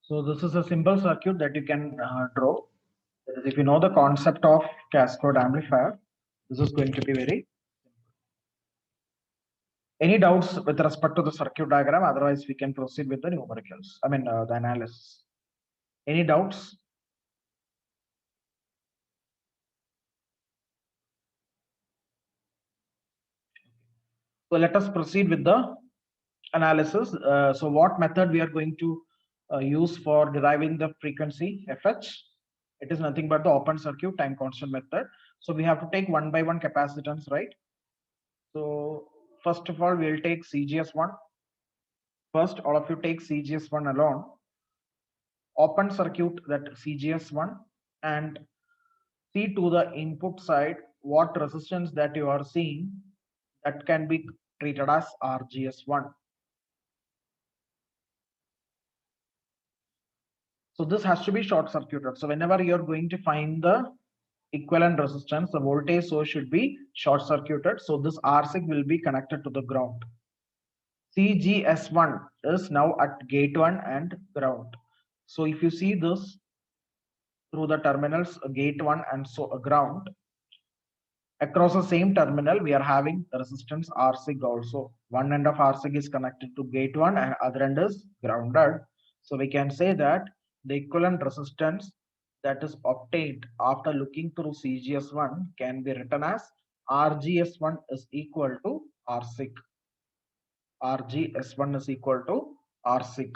So this is a simple circuit that you can draw. That is, if you know the concept of cascade amplifier, this is going to be very. Any doubts with respect to the circuit diagram? Otherwise, we can proceed with the numericals. I mean, the analysis. Any doubts? So let us proceed with the analysis. So what method we are going to use for deriving the frequency FH? It is nothing but the open circuit time constant method. So we have to take one by one capacitance, right? So first of all, we'll take CGS1. First, all of you take CGS1 alone. Open circuit that CGS1 and see to the input side what resistance that you are seeing that can be treated as RGS1. So this has to be short circuited. So whenever you're going to find the equivalent resistance, the voltage source should be short circuited. So this RSIG will be connected to the ground. CGS1 is now at gate 1 and ground. So if you see this through the terminals gate 1 and so ground, across the same terminal we are having the resistance RSIG also. One end of RSIG is connected to gate 1 and other end is grounded. So we can say that the equivalent resistance that is obtained after looking through CGS1 can be written as RGS1 is equal to RSIG. RGS1 is equal to RSIG.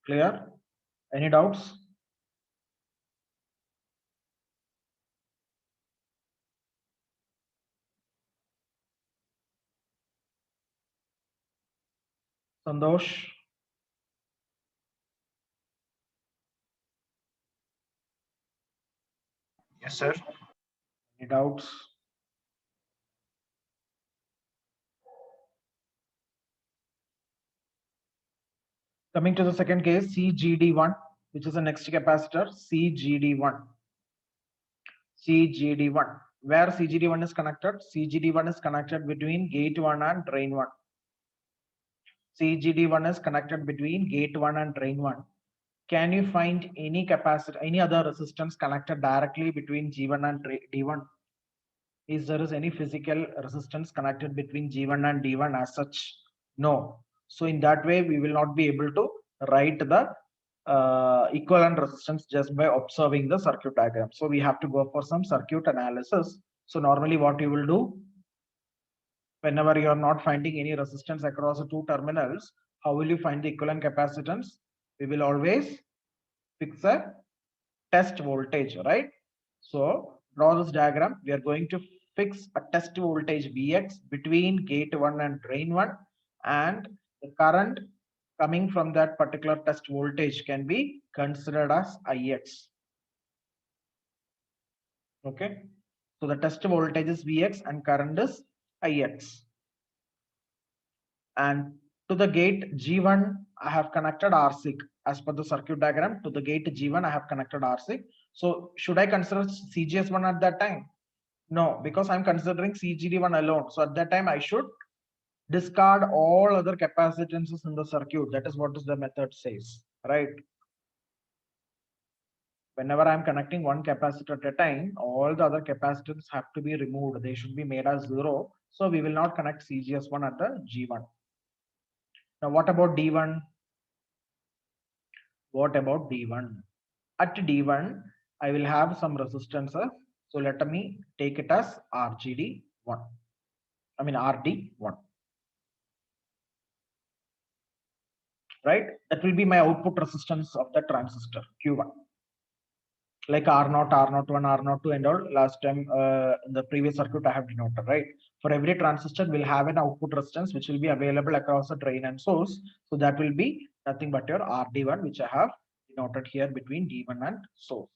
Clear? Any doubts? Sandosh? Yes, sir. Any doubts? Coming to the second case, CGD1, which is the next capacitor, CGD1. CGD1. Where CGD1 is connected? CGD1 is connected between gate 1 and drain 1. CGD1 is connected between gate 1 and drain 1. Can you find any capacitor, any other resistance connected directly between G1 and D1? Is there is any physical resistance connected between G1 and D1 as such? No. So in that way, we will not be able to write the equivalent resistance just by observing the circuit diagram. So we have to go for some circuit analysis. So normally what you will do, whenever you are not finding any resistance across the two terminals, how will you find the equivalent capacitance? We will always fix a test voltage, right? So draw this diagram. We are going to fix a test voltage Vx between gate 1 and drain 1, and the current coming from that particular test voltage can be considered as Ix. Okay. So the test voltage is Vx and current is Ix. And to the gate G1, I have connected RSIG. As per the circuit diagram, to the gate G1, I have connected RSIG. So should I consider CGS1 at that time? No, because I'm considering CGD1 alone. So at that time, I should discard all other capacitances in the circuit. That is what the method says, right? Whenever I'm connecting one capacitor at a time, all the other capacitors have to be removed. They should be made as 0. So we will not connect CGS1 at the G1. Now, what about D1? What about D1? At D1, I will have some resistances. So let me take it as RGD1. I mean RD1. Right? That will be my output resistance of the transistor Q1. Like R0, R01, R02 and all. Last time in the previous circuit I have denoted, right? For every transistor, we'll have an output resistance which will be available across the drain and source. So that will be nothing but your RD1, which I have denoted here between D1 and source.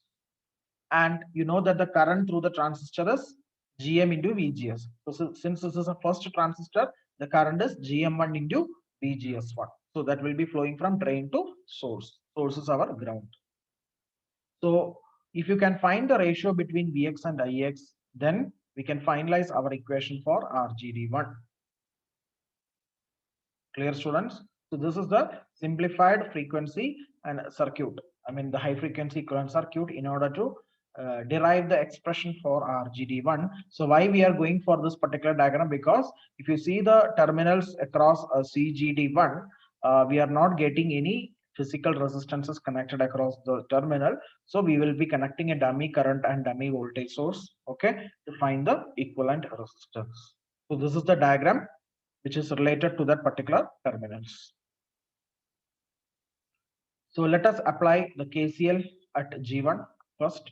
And you know that the current through the transistor is Gm into VGS. So since this is a first transistor, the current is Gm1 into VGS1. So that will be flowing from drain to source. Source is our ground. So if you can find the ratio between Vx and Ix, then we can finalize our equation for RGD1. Clear, students? So this is the simplified frequency and circuit. I mean the high frequency equivalent circuit in order to derive the expression for RGD1. So why we are going for this particular diagram? Because if you see the terminals across CGD1, we are not getting any physical resistances connected across the terminal. So we will be connecting a dummy current and dummy voltage source, okay, to find the equivalent resistance. So this is the diagram which is related to that particular terminals. So let us apply the KCL at G1 first.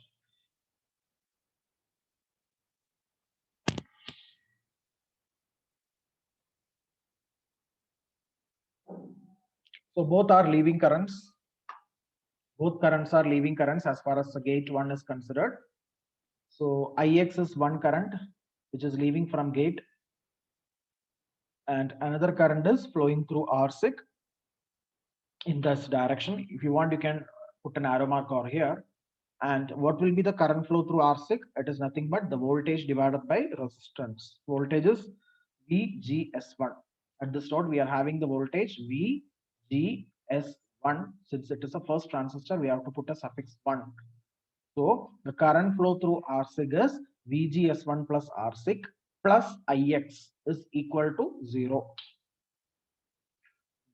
So both are leaving currents. Both currents are leaving currents as far as the gate 1 is considered. So IX is one current which is leaving from gate, and another current is flowing through RSIC in this direction. If you want, you can put an arrow mark over here. And what will be the current flow through RSIC? It is nothing but the voltage divided by resistance. Voltage is VGS1. At this node, we are having the voltage VGS1. Since it is a first transistor, we have to put a suffix 1. So the current flow through RSIC is VGS1 plus RSIC plus IX is equal to 0.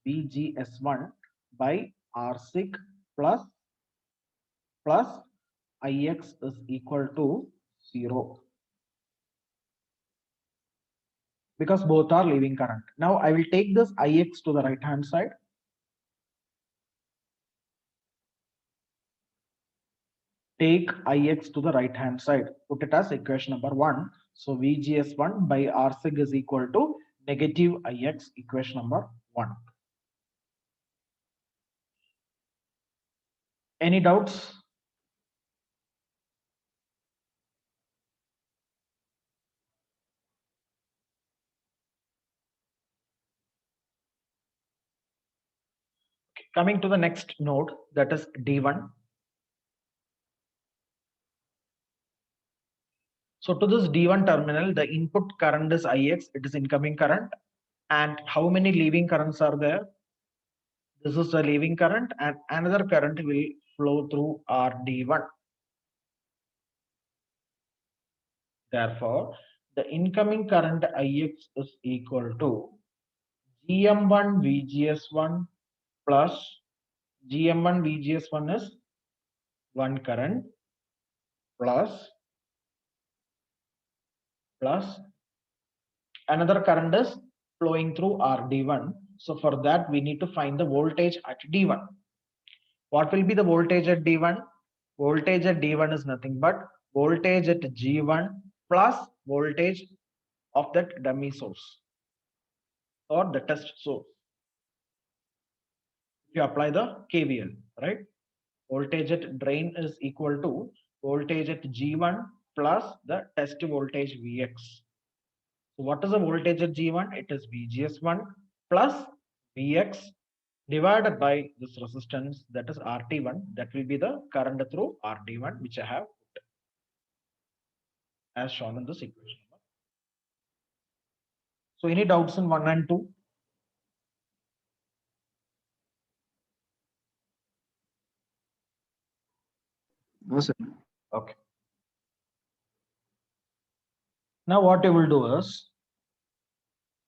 VGS1 by RSIC plus IX is equal to 0 because both are leaving current. Now I will take this IX to the right hand side. Take IX to the right hand side. Put it as equation number 1. So VGS1 by RSIC is equal to negative IX, equation number 1. Any doubts? Coming to the next node, that is D1. So to this D1 terminal, the input current is IX, it is incoming current. And how many leaving currents are there? This is the leaving current, and another current will flow through RD1. Therefore, the incoming current IX is equal to GM1 VGS1 plus GM1 VGS1 is one current plus another current is flowing through RD1. So for that, we need to find the voltage at D1. What will be the voltage at D1? Voltage at D1 is nothing but voltage at G1 plus voltage of that dummy source or the test source. You apply the KVL, right? Voltage at drain is equal to voltage at G1 plus the test voltage Vx. So what is the voltage at G1? It is VGS1 plus Vx divided by this resistance, that is RT1. That will be the current through RT1, which I have put as shown in this equation. So any doubts in 1 and 2? No, sir. Okay. Now what you will do is,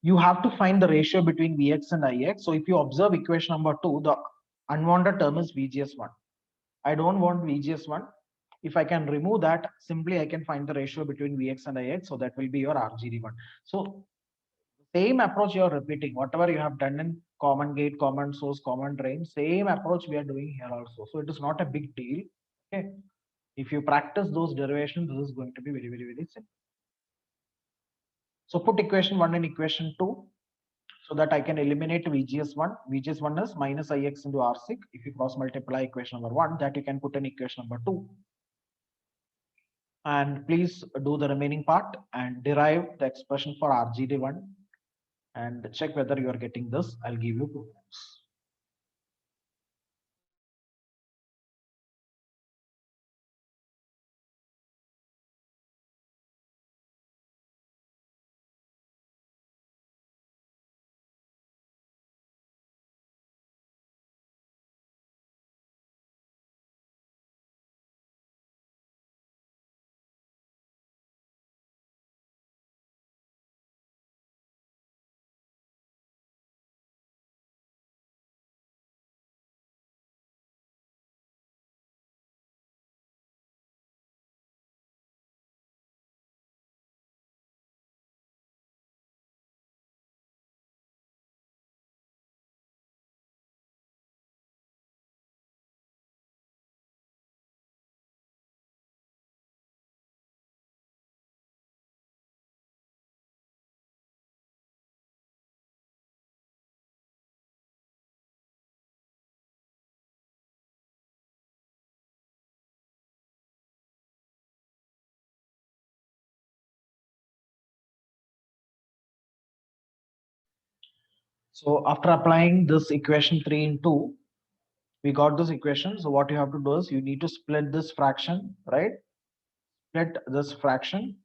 you have to find the ratio between Vx and Ix. So if you observe equation number 2, the unwanted term is VGS1. I don't want VGS1. If I can remove that, simply I can find the ratio between Vx and Ix. So that will be your RGD1. So same approach you are repeating. Whatever you have done in common gate, common source, common drain, same approach we are doing here also. So it is not a big deal. Okay. If you practice those derivations, this is going to be very, very, very simple. So put equation 1 and equation 2 so that I can eliminate VGS1. VGS1 is minus Ix into R6. If you cross multiply equation number 1, that you can put in equation number 2. And please do the remaining part and derive the expression for RGD1 and check whether you are getting this. I'll give you 2 minutes. So after applying this equation 3 in 2, we got this equation. So what you have to do is you need to split this fraction, right? Split this fraction.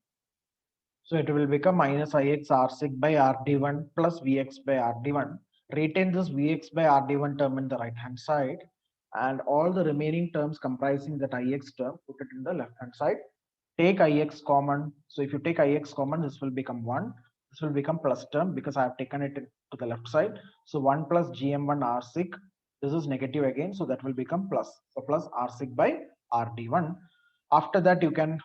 So it will become minus ix r6 by rd1 plus vx by rd1. Retain this vx by rd1 term in the right hand side, and all the remaining terms comprising that ix term, put it in the left hand side. Take ix common. So if you take ix common, this will become 1. This will become plus term because I have taken it to the left side. So 1 plus gm1 r6. This is negative again, so that will become plus. So plus r6 by rd1. After that, you can